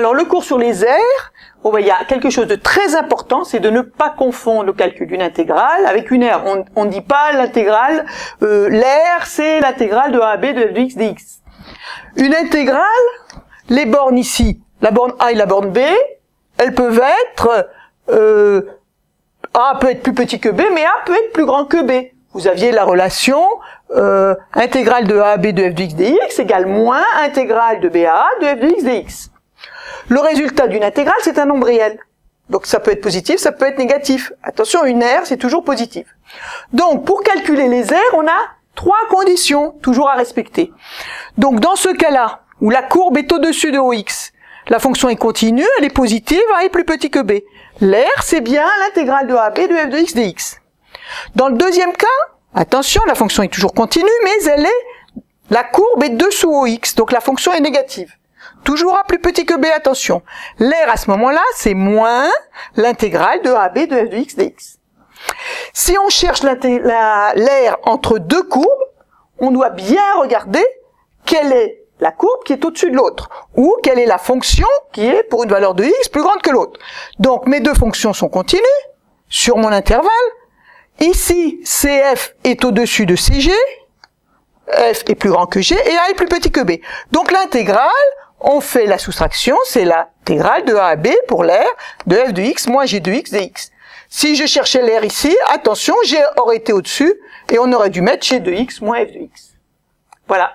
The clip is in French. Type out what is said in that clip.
Alors le cours sur les aires, bon, il y a quelque chose de très important, c'est de ne pas confondre le calcul d'une intégrale avec une aire. On ne dit pas l'intégrale, l'aire c'est l'intégrale de a à b de f de x dx. Une intégrale, les bornes ici, la borne a et la borne b, elles peuvent être, a peut être plus petit que b, mais a peut être plus grand que b. Vous aviez la relation intégrale de a à b de f de x dx égale moins intégrale de b à a de f de x dx. Le résultat d'une intégrale, c'est un nombre réel. Donc ça peut être positif, ça peut être négatif. Attention, une aire, c'est toujours positif. Donc pour calculer les aires, on a 3 conditions toujours à respecter. Donc dans ce cas-là, où la courbe est au-dessus de OX, la fonction est continue, elle est positive, A est plus petit que B. L'aire, c'est bien l'intégrale de a à b de f de x dx. Dans le deuxième cas, attention, la fonction est toujours continue, mais la courbe est dessous OX, donc la fonction est négative. Toujours A plus petit que B, attention. L'aire à ce moment-là, c'est moins l'intégrale de a à b de f de x dx. Si on cherche l'aire entre deux courbes, on doit bien regarder quelle est la courbe qui est au-dessus de l'autre, ou quelle est la fonction qui est, pour une valeur de x, plus grande que l'autre. Donc mes deux fonctions sont continues sur mon intervalle. Ici, CF est au-dessus de CG, F est plus grand que G, et A est plus petit que B. Donc l'intégrale, on fait la soustraction, c'est l'intégrale de a à b pour l'aire de f de x moins g de x dx. Si je cherchais l'aire ici, attention, g aurait été au-dessus, et on aurait dû mettre g de x moins f de x. Voilà.